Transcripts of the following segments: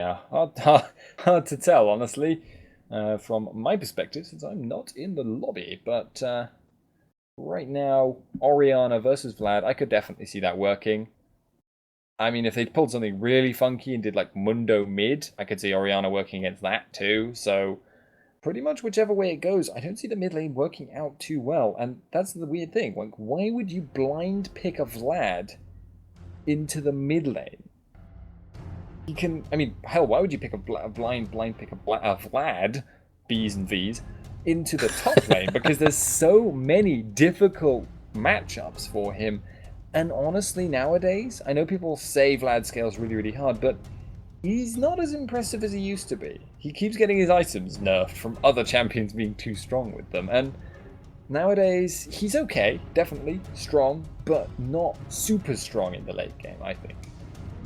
Yeah, hard to tell, honestly, from my perspective, since I'm not in the lobby. But right now, Oriana versus Vlad, I could definitely see that working. I mean, if they pulled something really funky and did like Mundo mid, I could see Oriana working against that too. So pretty much whichever way it goes, I don't see the mid lane working out too well. And that's the weird thing. Like, why would you blind pick a Vlad into the mid lane? He can, I mean, hell, why would you pick a blind pick a Vlad, B's and V's, into the top lane? Because there's so many difficult matchups for him. And honestly, nowadays, I know people say Vlad scales really, really hard, but he's not as impressive as he used to be. He keeps getting his items nerfed from other champions being too strong with them. And nowadays, he's okay, definitely strong, but not super strong in the late game, I think.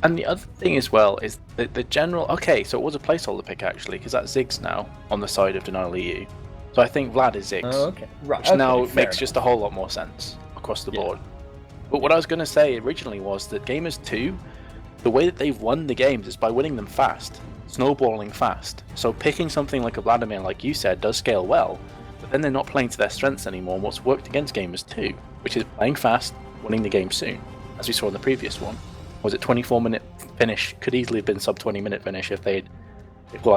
And the other thing as well is that the general... Okay, so it was a placeholder pick actually, because that's Ziggs now on the side of denial.eu. So I think Vlad is Ziggs. Oh, okay. Right. Which now makes just a whole lot more sense across the board. But what I was going to say originally was that Gamers2, the way that they've won the games is by winning them fast, snowballing fast. So picking something like a Vladimir, like you said, does scale well, but then they're not playing to their strengths anymore. And what's worked against Gamers2, which is playing fast, winning the game soon, as we saw in the previous one. Was it 24-minute finish? Could easily have been sub 20-minute finish if they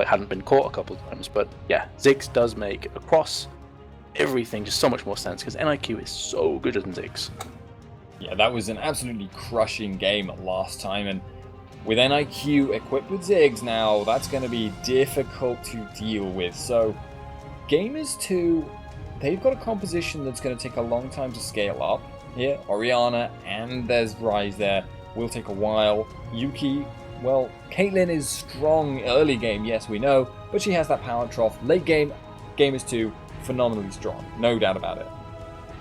hadn't been caught a couple of times. But yeah, Ziggs does make across everything just so much more sense because NIQ is so good than Ziggs. Yeah, that was an absolutely crushing game last time, and with NIQ equipped with Ziggs now, that's going to be difficult to deal with. So, Gamers2, they've got a composition that's going to take a long time to scale up. Here, Oriana, and there's Ryze there. Will take a while. Yuki, well, Caitlyn is strong early game, yes, we know, but she has that power trough. Late game, Gamers2, phenomenally strong, no doubt about it.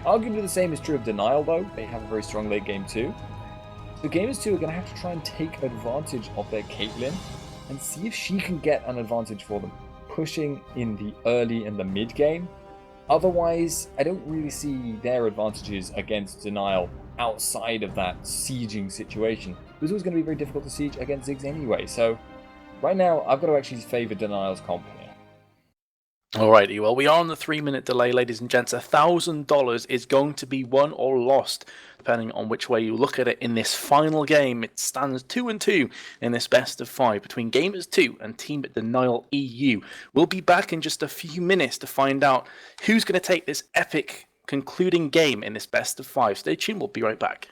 Arguably the same is true of Denial, though. They have a very strong late game too. So Gamers2 are going to have to try and take advantage of their Caitlyn and see if she can get an advantage for them, pushing in the early and the mid game. Otherwise, I don't really see their advantages against Denial outside of that sieging situation. It was always going to be very difficult to siege against Ziggs anyway, so right now I've got to actually favour Denial's comp here. Alrighty, well, we are on the 3-minute delay, ladies and gents. $1,000 is going to be won or lost, depending on which way you look at it in this final game. It stands 2-2 in this best of 5 between Gamers2 and Team denial.eu. We'll be back in just a few minutes to find out who's going to take this epic concluding game in this best of 5. Stay tuned, we'll be right back.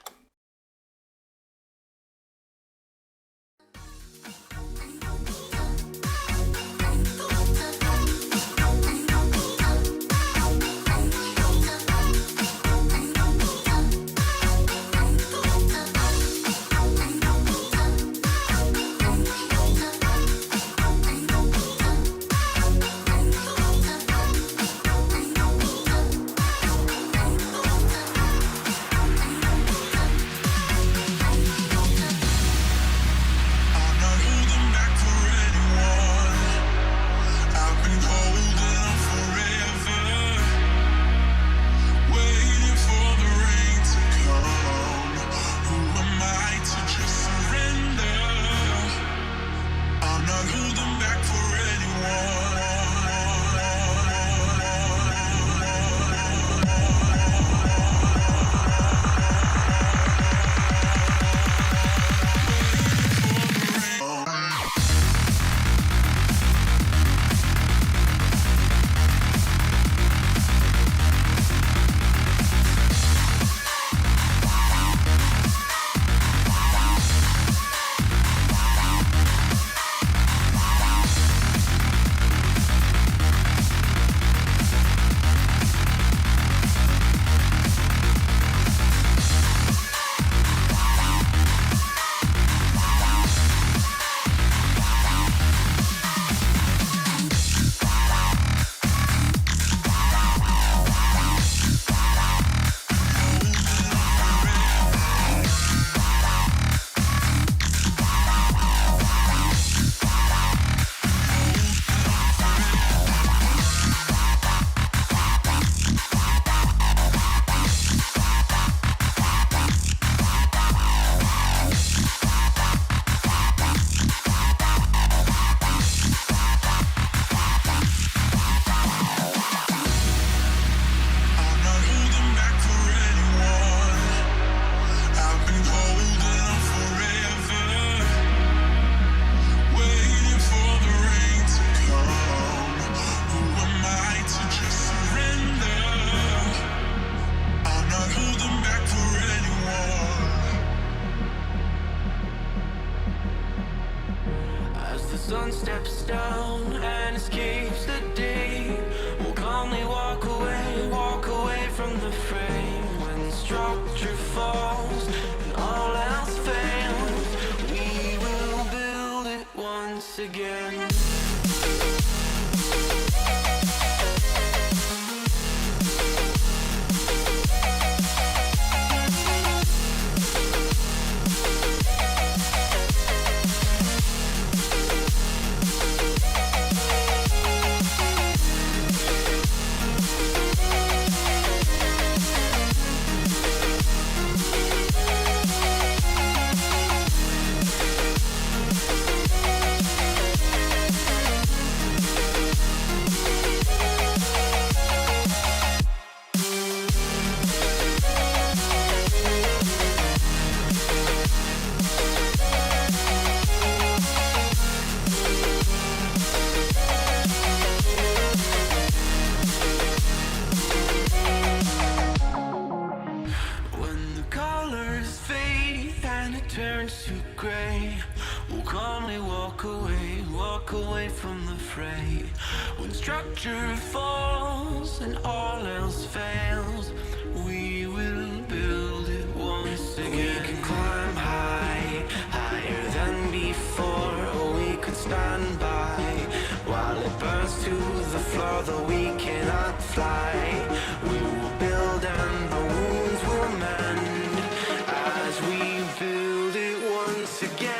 the sun steps down and escapes the day, we'll calmly walk away from the fray. When structure falls and all else fails, we will build it once again. Turns to grey, we'll calmly walk away from the fray. When structure falls and all else fails, we will build it once again. We can climb high, higher than before, or we could stand by while it burns to the floor, though we cannot fly. We will build and the wounds will mend as we build it once again.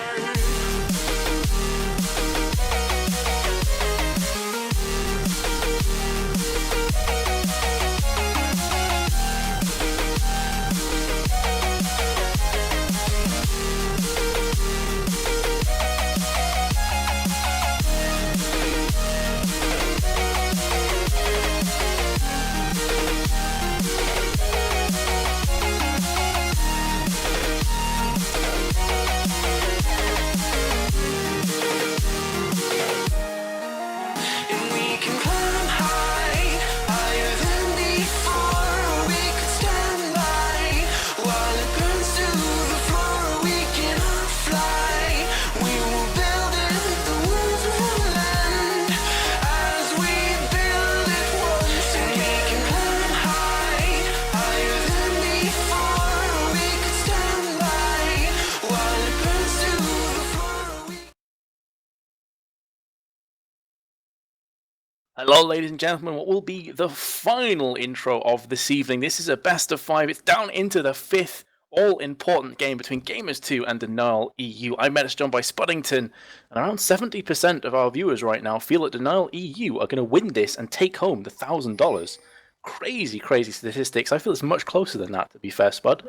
Hello, ladies and gentlemen, what will be the final intro of this evening. This is a best of 5. It's down into the 5th all-important game between Gamers2 and denial.eu. I'm managed joined by Spuddington, and around 70% of our viewers right now feel that denial.eu are going to win this and take home the $1,000. Crazy, crazy statistics. I feel it's much closer than that, to be fair, Spud.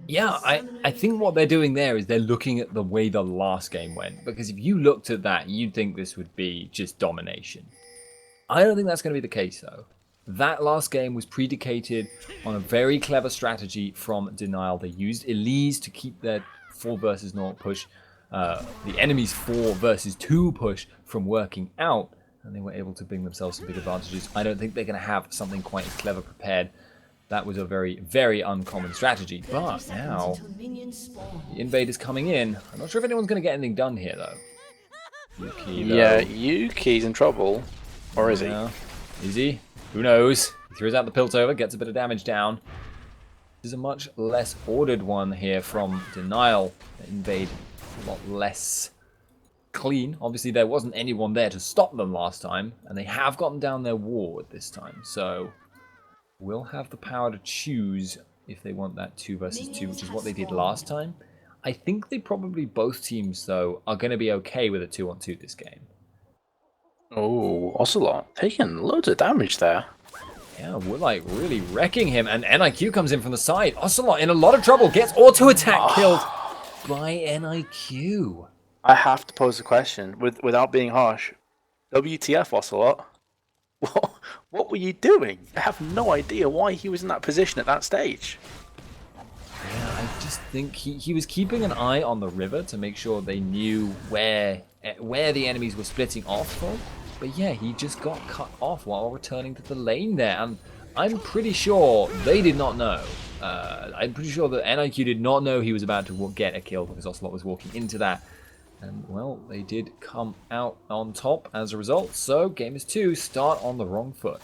Yeah, I think what they're doing there is they're looking at the way the last game went. Because if you looked at that, you'd think this would be just domination. I don't think that's going to be the case, though. That last game was predicated on a very clever strategy from Denial. They used Elise to keep their 4 versus 0 push, the enemy's 4 versus 2 push from working out, and they were able to bring themselves some big advantages. I don't think they're going to have something quite as clever prepared. That was a very, very uncommon strategy. But now, the invade is coming in. I'm not sure if anyone's going to get anything done here, though. Yuki, though. Yeah, Yuki's in trouble. Or is he? Is he? Who knows? He throws out the Piltover, gets a bit of damage down. This is a much less ordered one here from Denial. The invade a lot less clean. Obviously, there wasn't anyone there to stop them last time, and they have gotten down their ward this time. So, we'll have the power to choose if they want that 2 versus 2, which is what they did last time. I think they probably, both teams, though, are going to be okay with a 2-on-2 this game. Oh, Ocelot taking loads of damage there. Yeah, we're like really wrecking him, and NIQ comes in from the side. Ocelot in a lot of trouble, gets auto attack killed by NIQ. I have to pose a question without being harsh. WTF, Ocelot? What were you doing? I have no idea why he was in that position at that stage. Yeah, I just think he was keeping an eye on the river to make sure they knew where the enemies were splitting off from. But yeah, he just got cut off while returning to the lane there. And I'm pretty sure they did not know. I'm pretty sure that NIQ did not know he was about to get a kill because Ocelot was walking into that. And, well, they did come out on top as a result. So, Gamers2 start on the wrong foot.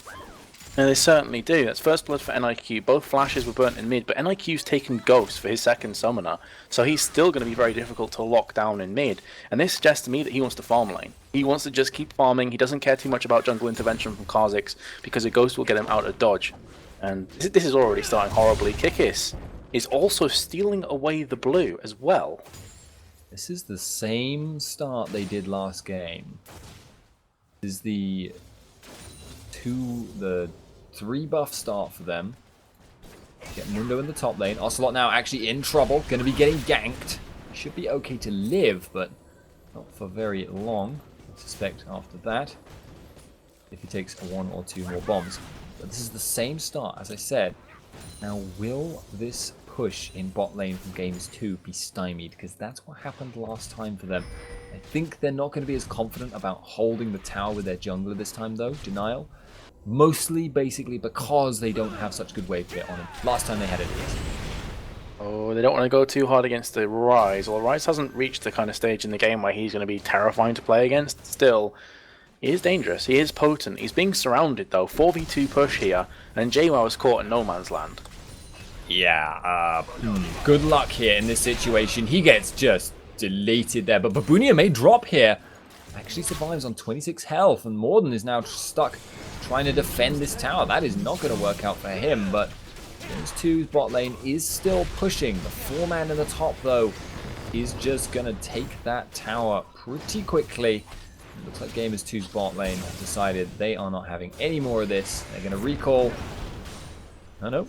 And they certainly do. That's first blood for NIQ. Both flashes were burnt in mid, but NIQ's taken Ghost for his second summoner, so he's still going to be very difficult to lock down in mid. And this suggests to me that he wants to farm lane. He wants to just keep farming. He doesn't care too much about jungle intervention from Kha'Zix, because a Ghost will get him out of dodge. And this is already starting horribly. Kikis is also stealing away the blue as well. This is the same start they did last game. This is the 3 buff start for them. Get Mundo in the top lane. Ocelot now actually in trouble. Going to be getting ganked. Should be okay to live, but not for very long. I suspect after that, if he takes 1 or 2 more bombs. But this is the same start, as I said. Now, will this push in bot lane from Gamers2 be stymied? Because that's what happened last time for them. I think they're not going to be as confident about holding the tower with their jungler this time, though. Denial. Mostly, basically, because they don't have such good wave clear on him. Last time they had it easy. Oh, they don't want to go too hard against the Ryze. Well, Ryze hasn't reached the kind of stage in the game where he's going to be terrifying to play against. Still, he is dangerous. He is potent. He's being surrounded, though. 4v2 push here, and JWoww is caught in no man's land. Yeah, good luck here in this situation. He gets just deleted there, but Babunia may drop here. Actually survives on 26 health, and Morden is now stuck trying to defend this tower. That is not going to work out for him, but Gamers2's bot lane is still pushing. The 4-man in the top, though, is just going to take that tower pretty quickly. It looks like Gamers2's bot lane have decided they are not having any more of this. They're going to recall. No.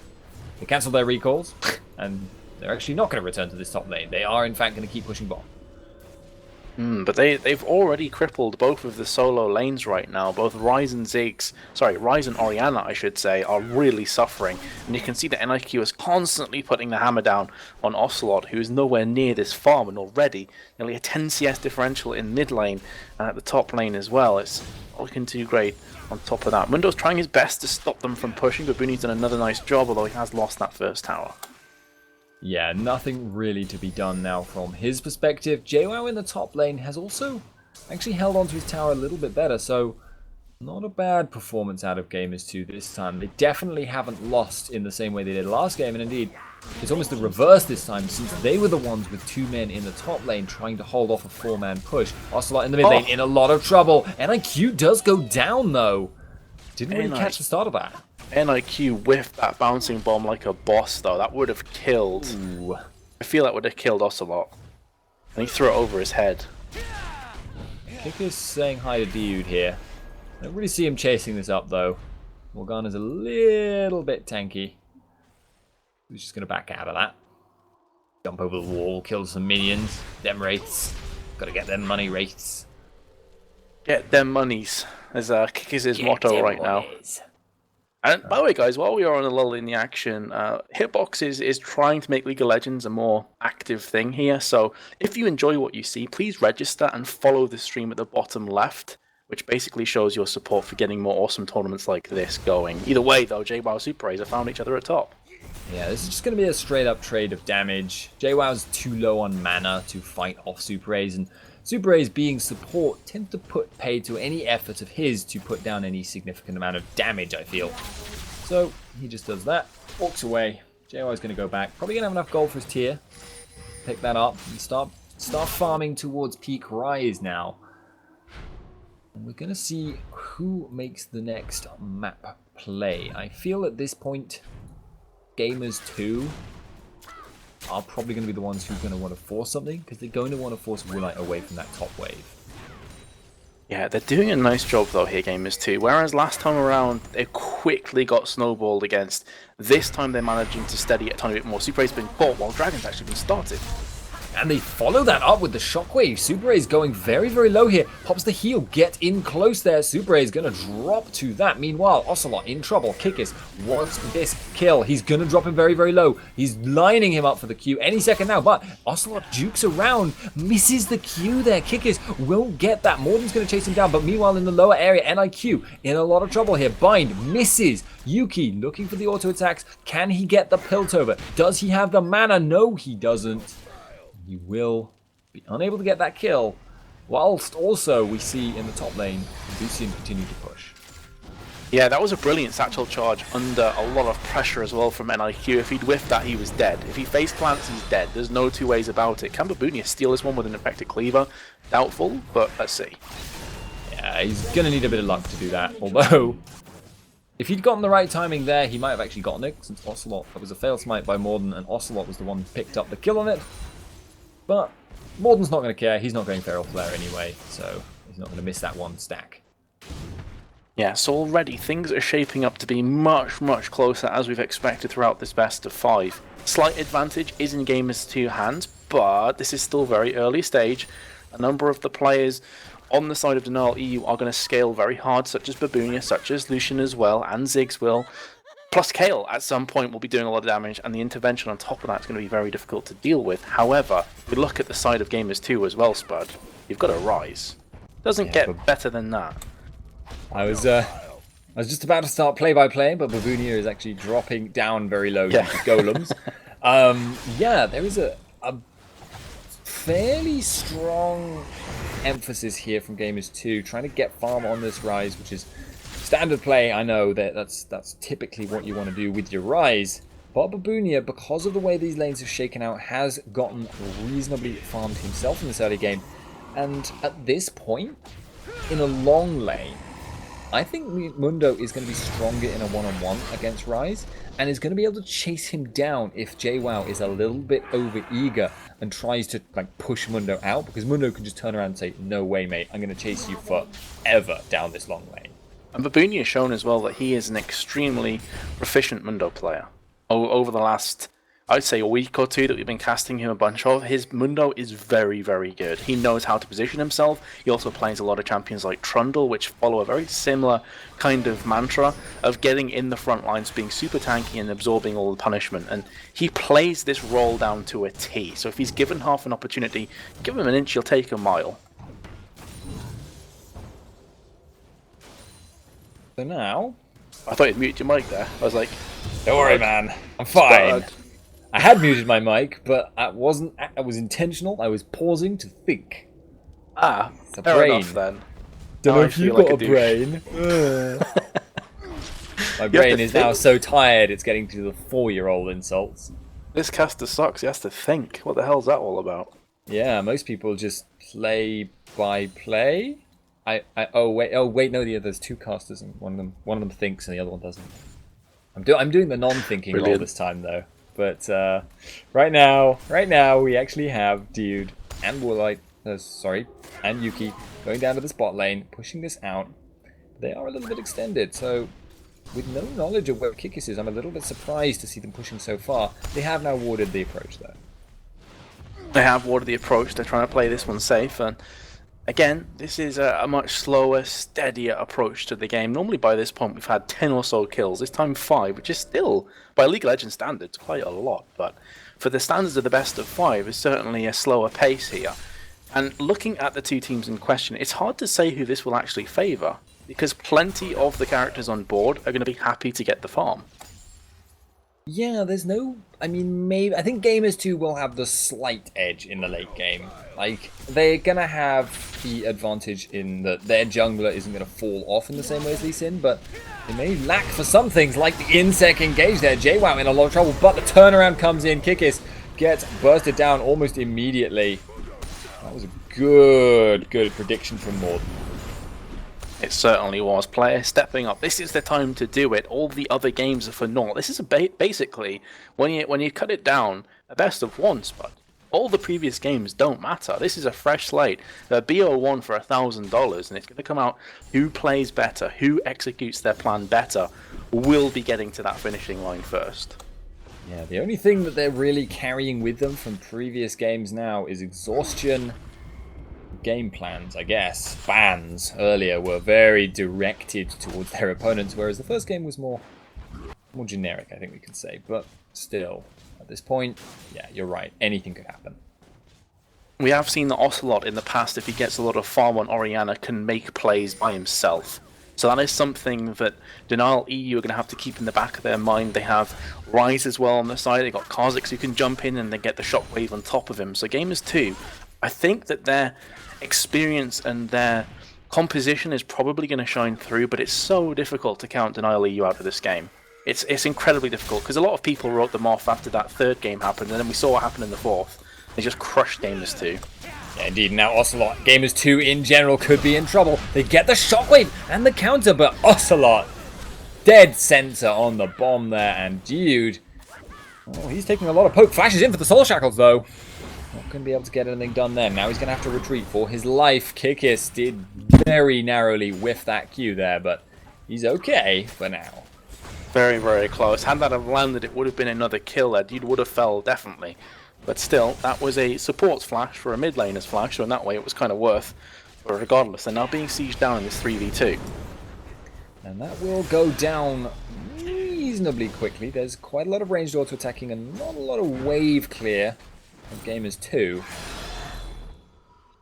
They cancelled their recalls, and they're actually not going to return to this top lane. They are, in fact, going to keep pushing bot. But they've already crippled both of the solo lanes right now. Both Ryze and Orianna, I should say, are really suffering. And you can see that NIQ is constantly putting the hammer down on Ocelot, who is nowhere near this farm, and already nearly a 10 CS differential in mid lane and at the top lane as well. It's not looking too great on top of that. Mundo's trying his best to stop them from pushing, but Booney's done another nice job, although he has lost that first tower. Yeah, nothing really to be done now from his perspective. JWoww in the top lane has also actually held onto his tower a little bit better, so not a bad performance out of Gamers2 this time. They definitely haven't lost in the same way they did last game, and indeed, it's almost the reverse this time, since they were the ones with 2 men in the top lane trying to hold off a 4-man push. Ocelot in the mid lane in a lot of trouble. NIQ does go down, though. Didn't really catch the start of that. NIQ whiffed that bouncing bomb like a boss, though. That would have killed. Ooh. I feel that would have killed Ocelot. And he threw it over his head. Kikis saying hi to Dude here. I don't really see him chasing this up, though. Morgana's a little bit tanky. He's just going to back out of that. Jump over the wall, kill some minions. Them wraiths. Gotta get them money wraiths. Get them monies, as Kikis' motto right now. And by the way, guys, while we are on a lull in the action, Hitbox is trying to make League of Legends a more active thing here. So if you enjoy what you see, please register and follow the stream at the bottom left, which basically shows your support for getting more awesome tournaments like this going. Either way, though, JWoww Super Rays have found each other at top. Yeah, this is just going to be a straight-up trade of damage. JWoww's too low on mana to fight off Super Rays, and Super Rays, being support, tend to put pay to any effort of his to put down any significant amount of damage, I feel. So, he just does that, walks away. JWoww's going to go back. Probably going to have enough gold for his tier. Pick that up and start farming towards peak Ryze now. And we're going to see who makes the next map play. I feel at this point, Gamers2 are probably going to be the ones who are going to want to force something, because they're going to want to force Woolite away from that top wave. Yeah, they're doing a nice job though here, Gamers2. Whereas last time around, they quickly got snowballed against. This time they're managing to steady it a tiny bit more. Super Rays being caught while Dragon's actually been started. And they follow that up with the shockwave. Super Ray's going very, very low here. Pops the heal. Get in close there. Super Ray's going to drop to that. Meanwhile, Ocelot in trouble. Kikis wants this kill. He's going to drop him very, very low. He's lining him up for the Q any second now. But Ocelot jukes around. Misses the Q there. Kikis will get that. Morden's going to chase him down. But meanwhile, in the lower area, NIQ in a lot of trouble here. Bind misses. Yuki looking for the auto attacks. Can he get the Piltover? Does he have the mana? No, he doesn't. He will be unable to get that kill, whilst also we see in the top lane, Lucian continue to push. Yeah, that was a brilliant satchel charge under a lot of pressure as well from NIQ. If he'd whiffed that, he was dead. If he face plants, he's dead. There's no two ways about it. Can Babunia steal this one with an effective cleaver? Doubtful, but let's see. Yeah, he's going to need a bit of luck to do that. Although, if he'd gotten the right timing there, he might have actually gotten it, since Ocelot, that was a fail smite by Morden, and Ocelot was the one who picked up the kill on it. But Morden's not going to care. He's not going Feral Flare anyway, so he's not going to miss that one stack. Yeah, so already things are shaping up to be much, much closer as we've expected throughout this best of 5. Slight advantage is in Gamers2 hands, but this is still very early stage. A number of the players on the side of denial.eu are going to scale very hard, such as Babunia, such as Lucian as well, and Ziggs will. Plus Kayle at some point will be doing a lot of damage, and the intervention on top of that is going to be very difficult to deal with. However, if we look at the side of Gamers2 as well, Spud, you've got a Rise. Doesn't get better than that. I was just about to start play-by-play, but Babunia is actually dropping down very low to golems. Yeah, there is a fairly strong emphasis here from Gamers2, trying to get farm on this Rise, which is standard play. I know that's typically what you want to do with your Rise. But Babunia, because of the way these lanes have shaken out, has gotten reasonably farmed himself in this early game. And at this point, in a long lane, I think Mundo is going to be stronger in a one-on-one against Rise, and is going to be able to chase him down if JWoww is a little bit over-eager and tries to push Mundo out, because Mundo can just turn around and say, no way, mate, I'm going to chase you forever down this long lane. And Babunia has shown as well that he is an extremely proficient Mundo player. Over the last, I'd say, a week or two that we've been casting him a bunch of, his Mundo is very, very good. He knows how to position himself. He also plays a lot of champions like Trundle, which follow a very similar kind of mantra of getting in the front lines, being super tanky and absorbing all the punishment. And he plays this role down to a T. So if he's given half an opportunity, give him an inch, he'll take a mile. So now... I thought you'd muted your mic there. I was like... Don't worry, man. I'm fine. I had muted my mic, but I wasn't. I was intentional. I was pausing to think. Ah, it's a fair brain. enough then. Don't know if you've got a brain. My brain is now so tired it's getting to the 4-year-old insults. This caster sucks. He has to think. What the hell's that all about? Yeah, most people just play by play. Oh wait, no, there's 2 casters and one of them thinks and the other one doesn't. I'm doing the non-thinking role this time though. But right now we actually have Dude and Warlight, and Yuki going down to the spot lane, pushing this out. They are a little bit extended, so with no knowledge of where Kikis is, I'm a little bit surprised to see them pushing so far. They have now warded the approach though. They have warded the approach. They're trying to play this one safe, and again, this is a much slower, steadier approach to the game. Normally by this point we've had 10 or so kills, this time 5, which is still, by League of Legends standards, quite a lot. But for the standards of the best of 5, is certainly a slower pace here. And looking at the 2 teams in question, it's hard to say who this will actually favour, because plenty of the characters on board are going to be happy to get the farm. Yeah, there's no... I mean, maybe... I think Gamers2 will have the slight edge in the late game. Like, they're going to have the advantage in that their jungler isn't going to fall off in the same way as Lee Sin, but they may lack for some things, like the insec engage there. JWoww in a lot of trouble, but the turnaround comes in. Kikis gets bursted down almost immediately. That was a good prediction from Morden. It certainly was. Players stepping up. This is the time to do it. All the other games are for naught. This is basically, when you cut it down, a best of 1 spot. All the previous games don't matter. This is a fresh slate. The BO1 for $1,000, and it's going to come out who plays better, who executes their plan better, will be getting to that finishing line first. Yeah, the only thing that they're really carrying with them from previous games now is exhaustion. Game plans, I guess. Bans earlier were very directed towards their opponents, whereas the first game was more generic, I think we can say. But still, at this point, yeah, you're right. Anything could happen. We have seen that Ocelot in the past, if he gets a lot of farm on Orianna, can make plays by himself. So that is something that denial.eu are going to have to keep in the back of their mind. They have Rise as well on the side. They got Kha'Zix who can jump in and then get the shockwave on top of him. So Gamers2 I think that their experience and their composition is probably going to shine through, but it's so difficult to count denial.eu out of this game. It's incredibly difficult, because a lot of people wrote them off after that third game happened, and then we saw what happened in the fourth. They just crushed Gamers2. Yeah, indeed. Now Ocelot, Gamers2 in general could be in trouble. They get the shockwave and the counter, but Ocelot, dead center on the bomb there, and dude, oh, he's taking a lot of poke. Flashes in for the soul shackles, though. Not going to be able to get anything done there. Now he's going to have to retreat for his life. Kikis did very narrowly whiff that Q there, but he's okay for now. Very, very close. Had that have landed, it would have been another kill. That dude would have fell, definitely. But still, that was a support's flash for a mid laner's flash, so in that way it was kind of worth. But regardless, they're now being sieged down in this 3v2. And that will go down reasonably quickly. There's quite a lot of ranged auto attacking and not a lot of wave clear of Gamers2.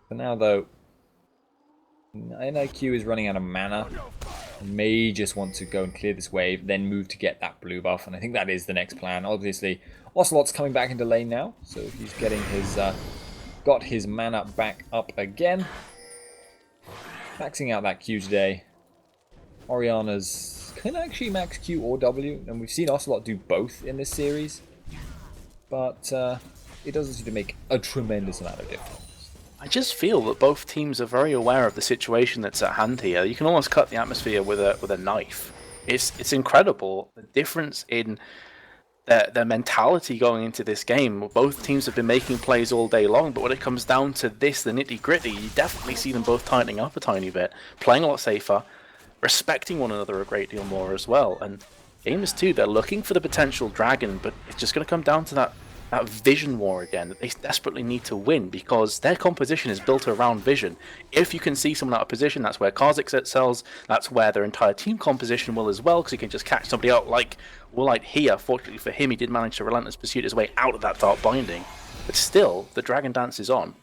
For now, though, NIQ is running out of mana. May just want to go and clear this wave, then move to get that blue buff, and I think that is the next plan. Obviously, Ocelot's coming back into lane now, so he's getting his got his mana back up again. Maxing out that Q today. Orianna's can actually max Q or W, and we've seen Ocelot do both in this series, but it doesn't seem to make a tremendous amount of difference. I just feel that both teams are very aware of the situation that's at hand here. You can almost cut the atmosphere with a knife. It's incredible, the difference in their mentality going into this game. Both teams have been making plays all day long, but when it comes down to this, the nitty-gritty, you definitely see them both tightening up a tiny bit, playing a lot safer, respecting one another a great deal more as well. And Gamers2, they're looking for the potential dragon, but it's just going to come down to that vision war again that they desperately need to win, because their composition is built around vision. If you can see someone out of position, that's where Karzik excels, that's where their entire team composition will as well, because he can just catch somebody out like Woolite here. Fortunately for him, he did manage to relentless pursuit his way out of that dark binding, but still, the dragon dance is on.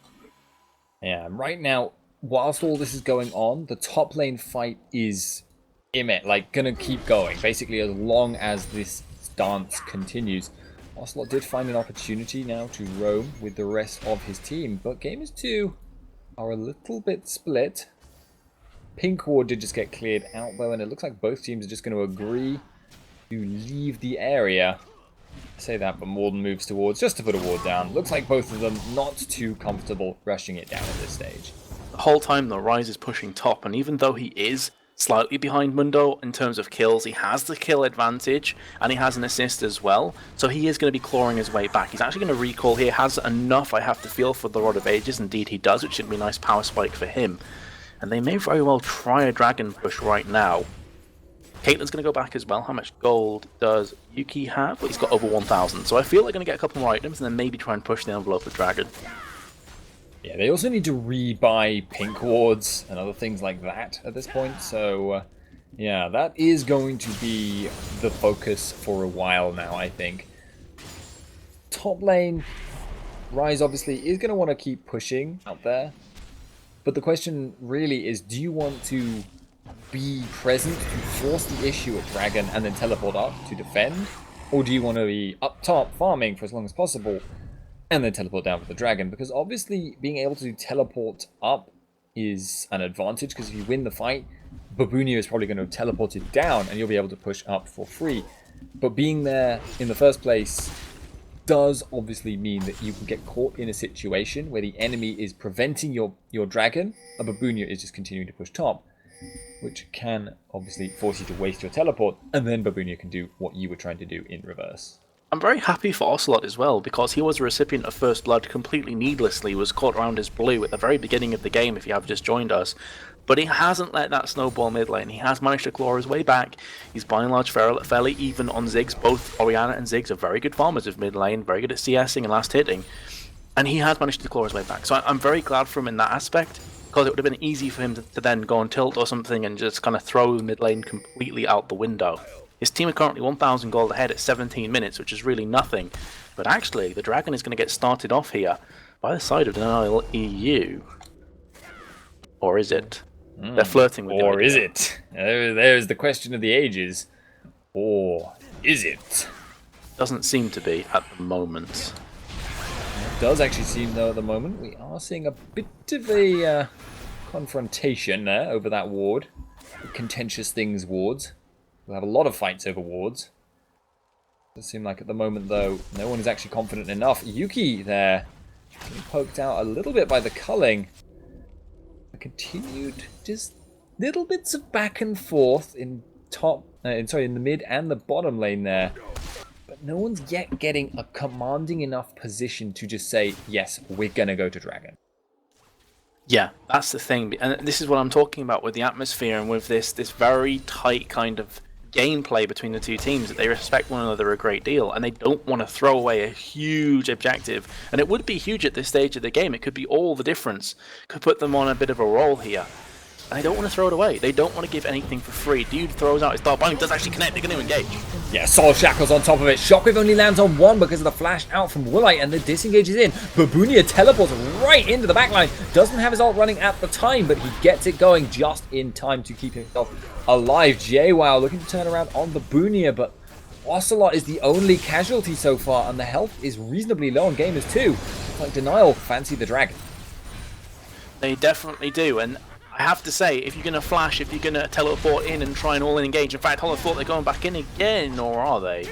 Yeah, right now, whilst all this is going on, the top lane fight is gonna keep going, basically as long as this dance continues. Ocelot did find an opportunity now to roam with the rest of his team, but Gamers2 are a little bit split. Pink ward did just get cleared out though, and it looks like both teams are just going to agree to leave the area. I say that, but Morden moves towards just to put a ward down. Looks like both of them not too comfortable rushing it down at this stage. The whole time though, Ryze is pushing top, and even though he is slightly behind Mundo in terms of kills, he has the kill advantage and he has an assist as well, so he is going to be clawing his way back. He's actually going to recall here, has enough, I have to feel, for the Rod of Ages. Indeed he does, which should be a nice power spike for him, and they may very well try a dragon push right now. Caitlyn's going to go back as well. How much gold does Yuki have? Well, he's got over 1,000, so I feel they're going to get a couple more items and then maybe try and push the envelope with dragon. Yeah, they also need to rebuy pink wards and other things like that at this point. So, yeah, that is going to be the focus for a while now, I think. Top lane, Ryze obviously is going to want to keep pushing out there. But the question really is, do you want to be present to force the issue at dragon and then teleport up to defend? Or do you want to be up top farming for as long as possible and then teleport down for the dragon? Because obviously being able to teleport up is an advantage, because if you win the fight, Babunia is probably going to teleport it down and you'll be able to push up for free. But being there in the first place does obviously mean that you can get caught in a situation where the enemy is preventing your dragon and Babunia is just continuing to push top, which can obviously force you to waste your teleport, and then Babunia can do what you were trying to do in reverse. I'm very happy for Ocelot as well, because he was a recipient of First Blood completely needlessly, was caught around his blue at the very beginning of the game if you have just joined us. But he hasn't let that snowball mid lane. He has managed to claw his way back. He's by and large fairly even on Ziggs. Both Orianna and Ziggs are very good farmers of mid lane, very good at CSing and last hitting. And he has managed to claw his way back. So I'm very glad for him in that aspect, because it would have been easy for him to then go on tilt or something and just kind of throw mid lane completely out the window. His team are currently 1,000 gold ahead at 17 minutes, which is really nothing. But actually, the dragon is going to get started off here by the side of denial.eu. Or is it? They're flirting with it. Or is it? There's the question of the ages. Or is it? Doesn't seem to be at the moment. does actually seem, though, at the moment, we are seeing a bit of a confrontation there over that ward. Contentious things wards. We'll have a lot of fights over wards. Does seem like at the moment, though, no one is actually confident enough. Yuki there, getting poked out a little bit by the culling. Continued just little bits of back and forth in in the mid and the bottom lane there. But no one's yet getting a commanding enough position to just say, yes, we're gonna go to Dragon. Yeah, that's the thing, and this is what I'm talking about with the atmosphere and with this very tight kind of gameplay between the two teams, that they respect one another a great deal and they don't want to throw away a huge objective. And it would be huge at this stage of the game. It could be all the difference. Could put them on a bit of a roll here. And they don't want to throw it away. They don't want to give anything for free. Dude throws out his dart binding, does actually connect, they're going to engage. Yeah, Soul Shackles on top of it. Shockwave only lands on one because of the flash out from Woolite, and the disengage is in. Babunia teleports right into the backline. Doesn't have his ult running at the time, but he gets it going just in time to keep himself alive. JWoww looking to turn around on Babunia, but Ocelot is the only casualty so far, and the health is reasonably low on Gamers2. Looks like Denial fancy the dragon. They definitely do, and I have to say, if you're going to flash, if you're going to teleport in and try and all-in engage, in fact, I thought they're going back in again, or are they?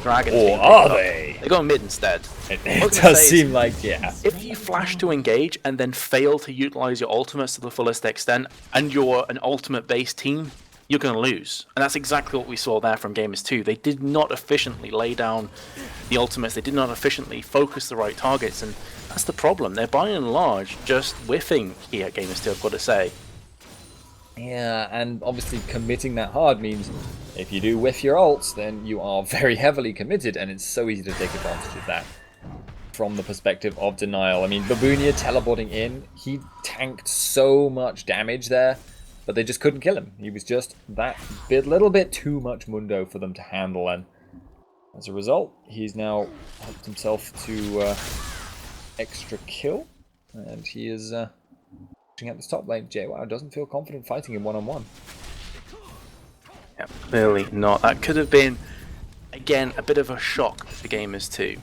Dragons. Or are they? They're going mid instead. It does seem like, yeah. If you flash to engage and then fail to utilize your ultimates to the fullest extent, and you're an ultimate-based team, you're going to lose. And that's exactly what we saw there from Gamers2. They did not efficiently lay down the ultimates. They did not efficiently focus the right targets, and that's the problem. They're by and large just whiffing here, Gamers2, I've got to say. Yeah, and obviously committing that hard means if you do whiff your ults, then you are very heavily committed, and it's so easy to take advantage of that from the perspective of Denial. I mean, Babunia teleporting in, he tanked so much damage there, but they just couldn't kill him. He was just that little bit too much Mundo for them to handle, and as a result, he's now helped himself to extra kill, and he is pushing at this top lane. JWoww doesn't feel confident fighting him one-on-one. Yeah, clearly not. That could have been, again, a bit of a shock for Gamers2.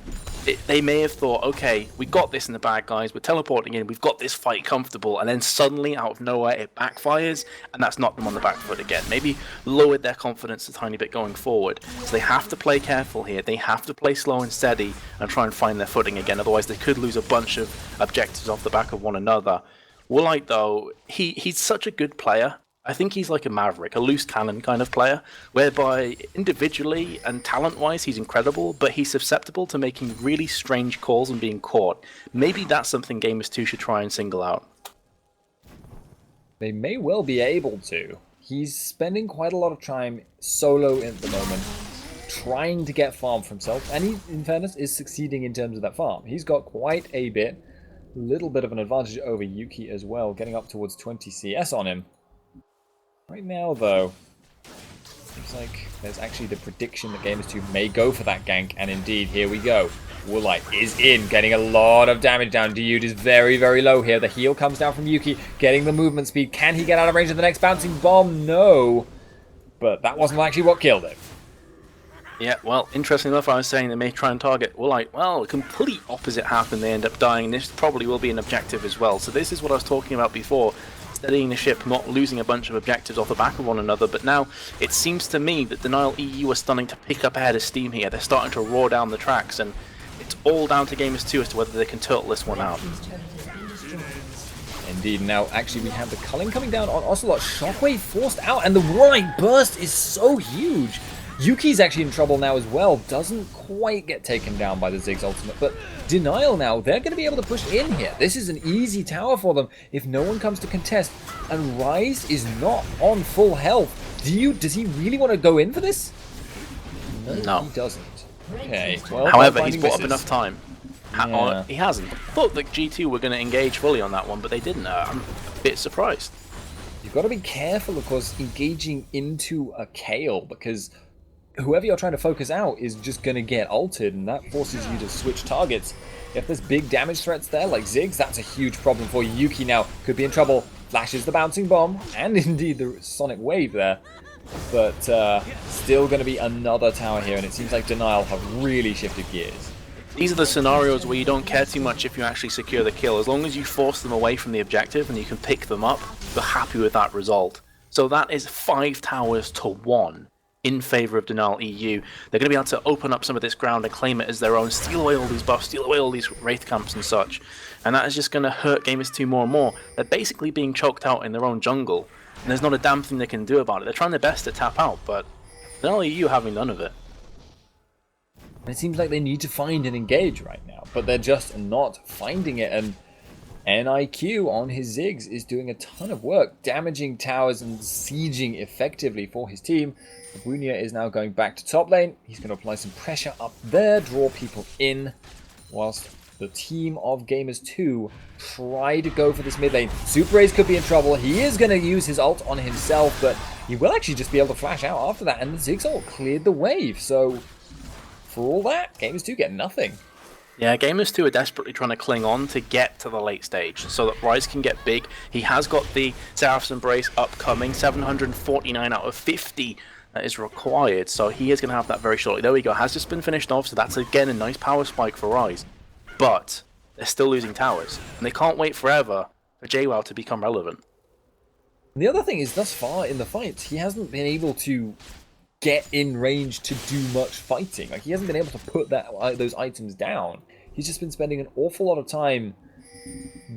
They may have thought, okay, we got this in the bag, guys, we're teleporting in, we've got this fight comfortable, and then suddenly, out of nowhere, it backfires, and that's knocked them on the back foot again. Maybe lowered their confidence a tiny bit going forward. So they have to play careful here, they have to play slow and steady, and try and find their footing again, otherwise they could lose a bunch of objectives off the back of one another. Woolite, though, he's such a good player. I think he's like a maverick, a loose cannon kind of player, whereby individually and talent-wise he's incredible, but he's susceptible to making really strange calls and being caught. Maybe that's something Gamers2 should try and single out. They may well be able to. He's spending quite a lot of time solo at the moment, trying to get farm for himself, and he, in fairness, is succeeding in terms of that farm. He's got quite a little bit of an advantage over Yuki as well, getting up towards 20 CS on him. Right now, though, seems like there's actually the prediction that Gamers2 may go for that gank, and indeed, here we go. Woolite is in, getting a lot of damage down. Dude is very, very low here. The heal comes down from Yuki, getting the movement speed. Can he get out of range of the next bouncing bomb? No. But that wasn't actually what killed him. Yeah, well, interesting enough, I was saying they may try and target Woolite. Well, the complete opposite happened. They end up dying. This probably will be an objective as well. So this is what I was talking about before. Steadying the ship, not losing a bunch of objectives off the back of one another, but now it seems to me that denial.eu are starting to pick up a head of steam here. They're starting to roar down the tracks, and it's all down to Gamers2 as to whether they can turtle this one out. Indeed. Now, actually, we have the culling coming down on Ocelot. Shockwave forced out, and the Warlight burst is so huge. Yuki's actually in trouble now as well. Doesn't quite get taken down by the Ziggs ultimate, but Denial now, they're going to be able to push in here. This is an easy tower for them if no one comes to contest. And Rise is not on full health. Does he really want to go in for this? No, he doesn't. Okay. Well, however, he's bought up enough time. Yeah. He hasn't. I thought that G2 were going to engage fully on that one, but they didn't. I'm a bit surprised. You've got to be careful, of course, engaging into a Kayle, because whoever you're trying to focus out is just going to get ulted, and that forces you to switch targets. If there's big damage threats there, like Ziggs, that's a huge problem for you. Yuki now could be in trouble. Flashes the bouncing bomb, and indeed the sonic wave there. But still going to be another tower here, and it seems like Denial have really shifted gears. These are the scenarios where you don't care too much if you actually secure the kill. As long as you force them away from the objective and you can pick them up, you're happy with that result. So that is 5 towers to 1 in favour of denial.eu. They're going to be able to open up some of this ground and claim it as their own, steal away all these buffs, steal away all these wraith camps and such. And that is just going to hurt Gamers2 more and more. They're basically being choked out in their own jungle, and there's not a damn thing they can do about it. They're trying their best to tap out, but denial.eu having none of it. It seems like they need to find and engage right now, but they're just not finding it. And NIQ on his Ziggs is doing a ton of work, damaging towers and sieging effectively for his team. Babunia is now going back to top lane. He's going to apply some pressure up there, draw people in, whilst the team of Gamers2 try to go for this mid lane. Super Raze could be in trouble. He is going to use his ult on himself, but he will actually just be able to flash out after that, and the Ziggs ult cleared the wave. So for all that, Gamers2 get nothing. Yeah, Gamers2 are desperately trying to cling on to get to the late stage so that Ryze can get big. He has got the Seraph's Embrace upcoming, 749 out of 50 that is required, so he is going to have that very shortly. There we go, has just been finished off, so that's again a nice power spike for Ryze. But they're still losing towers, and they can't wait forever for JWoww to become relevant. And the other thing is, thus far in the fight, he hasn't been able to get in range to do much fighting. Like, he hasn't been able to put those items down. He's just been spending an awful lot of time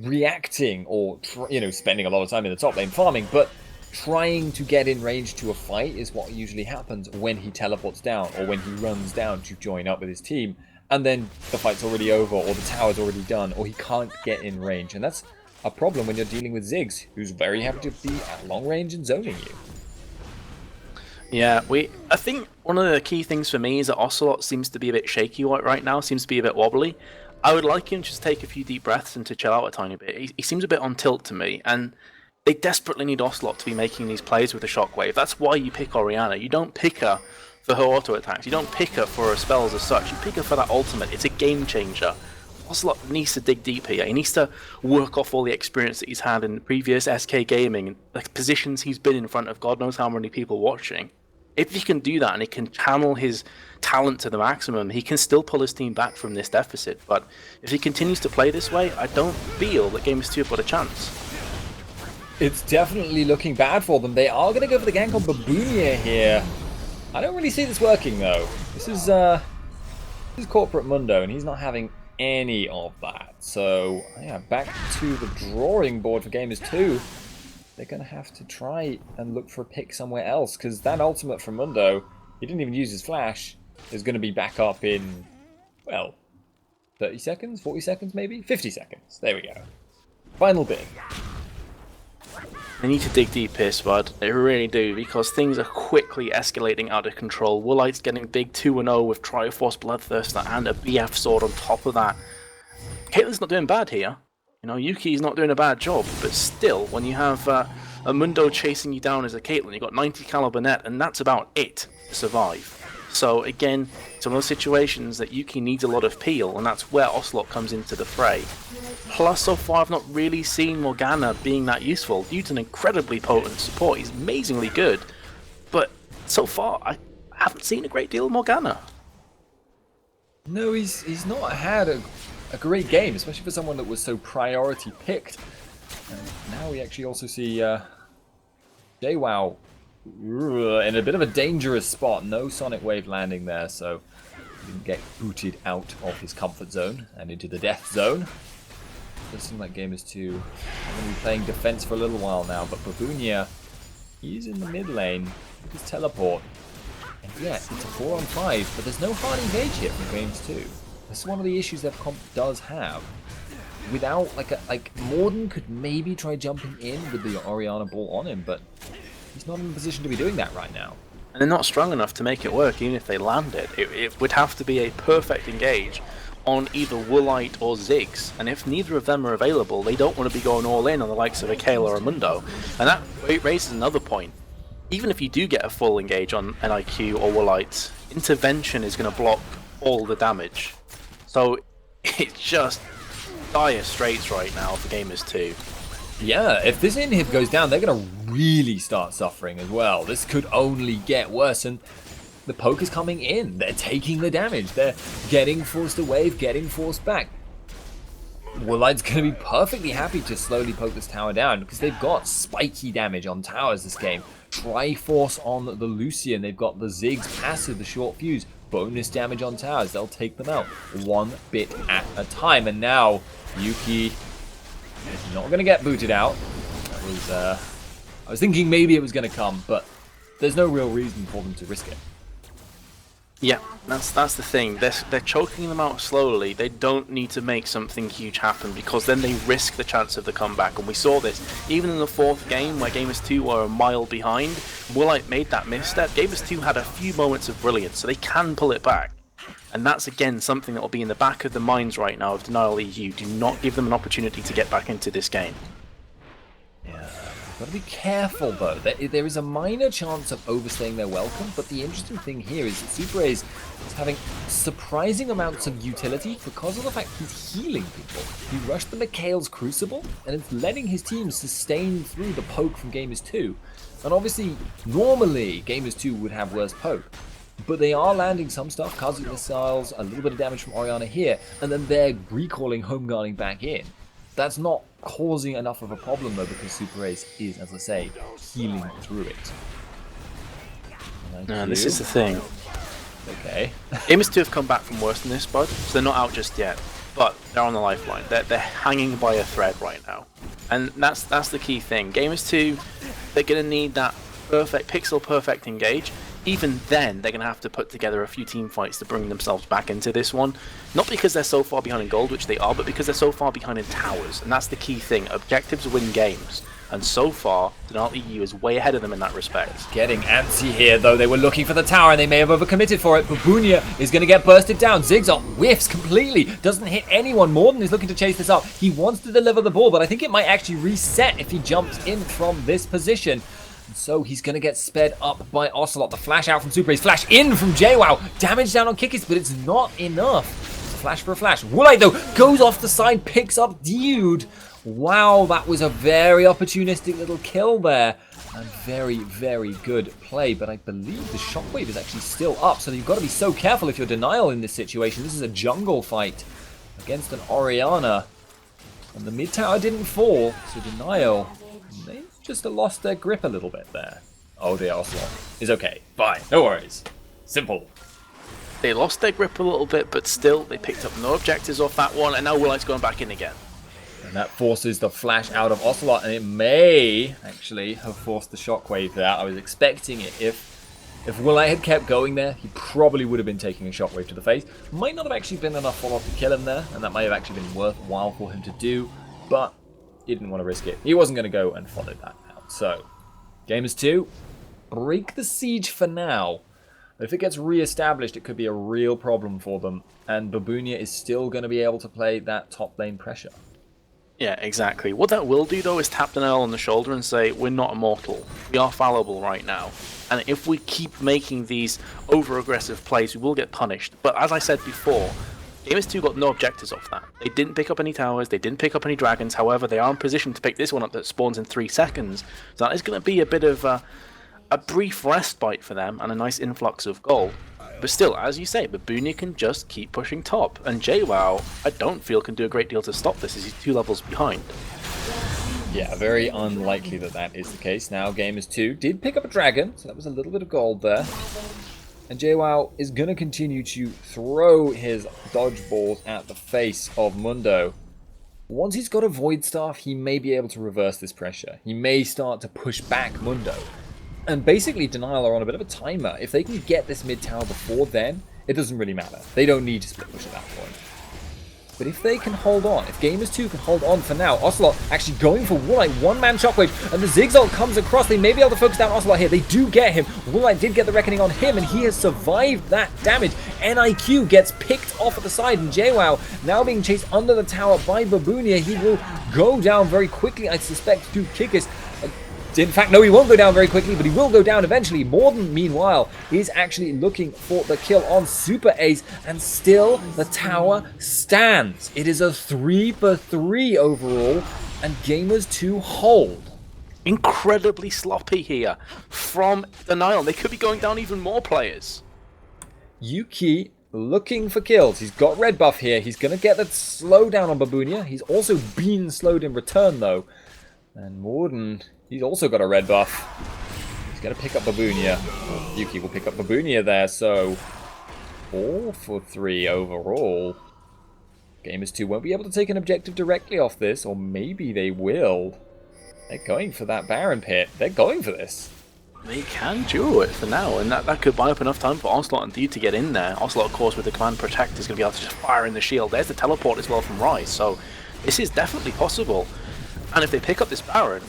reacting, or spending a lot of time in the top lane farming, but trying to get in range to a fight is what usually happens when he teleports down, or when he runs down to join up with his team, and then the fight's already over, or the tower's already done, or he can't get in range. And that's a problem when you're dealing with Ziggs, who's very happy to be at long range and zoning you. Yeah, I think one of the key things for me is that Ocelot seems to be a bit shaky right now, seems to be a bit wobbly. I would like him to just take a few deep breaths and to chill out a tiny bit. He seems a bit on tilt to me, and they desperately need Ocelot to be making these plays with the Shockwave. That's why you pick Orianna. You don't pick her for her auto attacks. You don't pick her for her spells as such. You pick her for that ultimate. It's a game changer. Ocelot needs to dig deep here. He needs to work off all the experience that he's had in previous SK gaming and the positions he's been in front of God knows how many people watching. If he can do that and he can channel his talent to the maximum, he can still pull his team back from this deficit. But if he continues to play this way, I don't feel that Gamers2 have got a chance. It's definitely looking bad for them. They are going to go for the gank on Babunia here. I don't really see this working, though. This is Corporate Mundo, and he's not having any of that. So, yeah, back to the drawing board for Gamers2. They're going to have to try and look for a pick somewhere else, because that ultimate from Mundo, he didn't even use his flash, is going to be back up in, well, 30 seconds, 40 seconds maybe? 50 seconds. There we go. Final big. They need to dig deep here, Spud. They really do, because things are quickly escalating out of control. Woolite's getting big 2-0 with Triforce Bloodthirster and a BF sword on top of that. Caitlyn's not doing bad here. You know, Yuki's not doing a bad job, but still, when you have a Mundo chasing you down as a Caitlyn, you've got 90 caliber net, and that's about it to survive. So again, it's one of those situations that Yuki needs a lot of peel, and that's where Ocelot comes into the fray. Plus, so far I've not really seen Morgana being that useful. Due to an incredibly potent support, he's amazingly good, but so far I haven't seen a great deal of Morgana. No, he's not had a great game, especially for someone that was so priority picked. And now we actually also see JWoww in a bit of a dangerous spot. No Sonic Wave landing there, so he didn't get booted out of his comfort zone and into the death zone. It does seem like Gamers2 are going to be playing defense for a little while now, but Babunia, he's in the mid lane with his teleport. And yeah, it's a 4-on-5, but there's no hard engage here from Gamers2. This is one of the issues that comp does have. Without, Morden could maybe try jumping in with the Orianna ball on him, but he's not in a position to be doing that right now. And they're not strong enough to make it work, even if they land it. It would have to be a perfect engage on either Woolite or Ziggs, and if neither of them are available, they don't want to be going all in on the likes of a Kale or a Mundo. And that raises another point. Even if you do get a full engage on NIQ or Woolite, intervention is going to block all the damage. So it's just dire straits right now for Gamers2. Yeah, if this inhib goes down, they're going to really start suffering as well. This could only get worse, and the poke is coming in. They're taking the damage. They're getting forced away, getting forced back. Woolite's going to be perfectly happy to slowly poke this tower down because they've got spiky damage on towers this game. Triforce on the Lucian. They've got the Ziggs passive, the short fuse. Bonus damage on towers. They'll take them out one bit at a time. And now Yuki is not going to get booted out. That was, I was thinking maybe it was going to come, but there's no real reason for them to risk it. Yeah, that's the thing. They're choking them out slowly. They don't need to make something huge happen because then they risk the chance of the comeback. And we saw this even in the 4th game where Gamers2 were a mile behind. Woolite made that misstep. Gamers2 had a few moments of brilliance, so they can pull it back. And that's again something that will be in the back of the minds right now of denial.eu. Do not give them an opportunity to get back into this game. Yeah. Got to be careful though. There is a minor chance of overstaying their welcome, but the interesting thing here is that Super Ace is having surprising amounts of utility because of the fact he's healing people. He rushed the Mikhail's Crucible, and it's letting his team sustain through the poke from Gamers2. And obviously, normally Gamers2 would have worse poke, but they are landing some stuff, Kazu missiles, a little bit of damage from Orianna here, and then they're recalling home guarding back in. That's not causing enough of a problem though because Super Ace is, as I say, healing through it. This is the thing. Okay. Gamers2 have come back from worse than this, bud, so they're not out just yet. But they're on the lifeline. They're hanging by a thread right now. And that's the key thing. Gamers2, they're going to need that perfect, pixel perfect engage. Even then, they're going to have to put together a few team fights to bring themselves back into this one. Not because they're so far behind in gold, which they are, but because they're so far behind in towers. And that's the key thing. Objectives win games. And so far, denial.eu is way ahead of them in that respect. Getting antsy here, though. They were looking for the tower, and they may have overcommitted for it. Babunia is going to get bursted down. Zigzag whiffs completely. Doesn't hit anyone. Morden is looking to chase this up. He wants to deliver the ball, but I think it might actually reset if he jumps in from this position. And so he's going to get sped up by Ocelot. The flash out from Super Ace. Flash in from JWoww. Damage down on Kikis, but it's not enough. It's a flash for a flash. Woolite, though, goes off the side, picks up Dude. Wow, that was a very opportunistic little kill there. And very, very good play. But I believe the shockwave is actually still up. So you've got to be so careful if you're Denial in this situation. This is a jungle fight against an Orianna. And the mid tower didn't fall. So Denial, they just lost their grip a little bit there. Oh, the Ocelot is okay. Fine. No worries. Simple. They lost their grip a little bit, but still, they picked up no objectives off that one. And now Woolite's going back in again. And that forces the flash out of Ocelot, and it may actually have forced the shockwave there. I was expecting it. If Woolite had kept going there, he probably would have been taking a shockwave to the face. Might not have actually been enough follow-up to kill him there, and that might have actually been worthwhile for him to do, but he didn't want to risk it. He wasn't going to go and follow that out. So, Gamers2, break the siege for now. If it gets re-established, it could be a real problem for them, and Babunia is still going to be able to play that top lane pressure. Yeah, exactly. What that will do, though, is tap Denial on the shoulder and say, we're not immortal. We are fallible right now. And if we keep making these over-aggressive plays, we will get punished. But as I said before, Gamers2 got no objectives off that. They didn't pick up any towers, they didn't pick up any dragons. However, they are in position to pick this one up that spawns in 3 seconds. So that is going to be a bit of a brief respite for them and a nice influx of gold. But still, as you say, Babunia can just keep pushing top. And JWoww, I don't feel can do a great deal to stop this as he's 2 levels behind. Yeah, very unlikely that that is the case. Now, Gamers2 did pick up a dragon, so that was a little bit of gold there. And JWoww is going to continue to throw his dodgeballs at the face of Mundo. Once he's got a Void Staff, he may be able to reverse this pressure. He may start to push back Mundo. And basically, Denial are on a bit of a timer. If they can get this mid tower before then, it doesn't really matter. They don't need to split push at that point. But if they can hold on, if Gamers2 can hold on for now, Ocelot actually going for Woolite, 1-man shockwave, and the Zigzag comes across. They may be able to focus down Ocelot here. They do get him. Woolite did get the reckoning on him, and he has survived that damage. NIQ gets picked off at the side, and JWoww now being chased under the tower by Babunia. He will go down very quickly, I suspect, to Kikis. In fact, no, he won't go down very quickly, but he will go down eventually. Morden, meanwhile, is actually looking for the kill on Super Ace, and still the tower stands. It is a 3-for-3 overall, and Gamers2 hold. Incredibly sloppy here from Denial. They could be going down even more players. Yuki looking for kills. He's got red buff here. He's going to get that slowdown on Babunia. He's also been slowed in return, though. And Morden, he's also got a red buff. He's going to pick up Babunia. Yuki will pick up Babunia there, so 4 for 3 overall. Gamers2 won't be able to take an objective directly off this, or maybe they will. They're going for that Baron pit. They're going for this. They can duo it for now, and that could buy up enough time for Ocelot and Deed to get in there. Ocelot, of course, with the command protect, is going to be able to just fire in the shield. There's the teleport as well from Rise, so this is definitely possible. And if they pick up this Baron,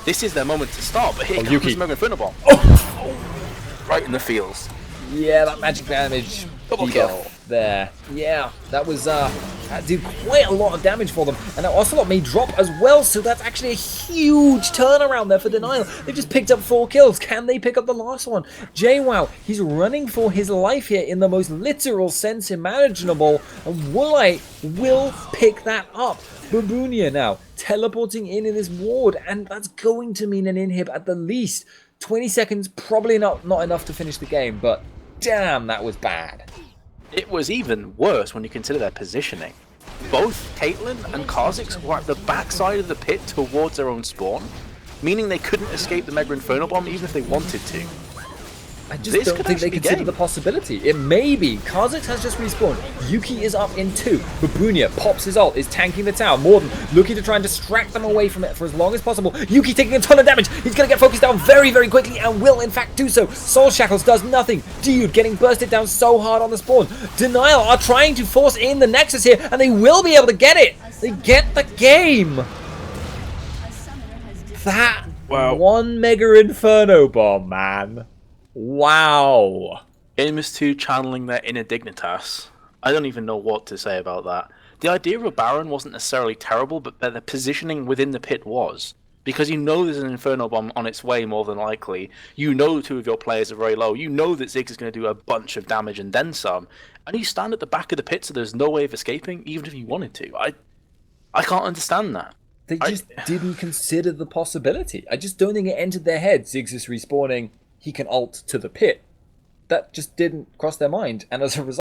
this is their moment to start. But here comes the Mega Inferno Bomb. Oh! Right in the fields. Yeah, that magic damage. Double kill. There. Yeah, that was that did quite a lot of damage for them. And now Ocelot may drop as well, so that's actually a huge turnaround there for Denial. They've just picked up 4 kills. Can they pick up the last one? JWoww, he's running for his life here in the most literal sense imaginable. And Woolite will pick that up. Babunia now teleporting in this ward, and that's going to mean an inhib at the least. 20 seconds, probably not enough to finish the game, but damn, that was bad. It was even worse when you consider their positioning. Both Caitlyn and Kha'Zix were at the backside of the pit towards their own spawn, meaning they couldn't escape the Mega Inferno Bomb even if they wanted to. I just don't think they consider the possibility. It may be. Kha'Zix has just respawned. Yuki is up in 2. Babunia pops his ult, is tanking the tower. Morden looking to try and distract them away from it for as long as possible. Yuki taking a ton of damage. He's going to get focused down very, very quickly and will, in fact, do so. Soul Shackles does nothing. Dude getting bursted down so hard on the spawn. Denial are trying to force in the Nexus here, and they will be able to get it. They get the game. That one Mega Inferno Bomb, man. Wow. Gamers2 channeling their inner Dignitas. I don't even know what to say about that. The idea of a Baron wasn't necessarily terrible, but the positioning within the pit was. Because you know there's an Inferno Bomb on its way more than likely. You know 2 of your players are very low. You know that Ziggs is going to do a bunch of damage and then some. And you stand at the back of the pit so there's no way of escaping, even if you wanted to. I can't understand that. They just didn't consider the possibility. I just don't think it entered their head. Ziggs is respawning. He can ult to the pit. That just didn't cross their mind, and as a result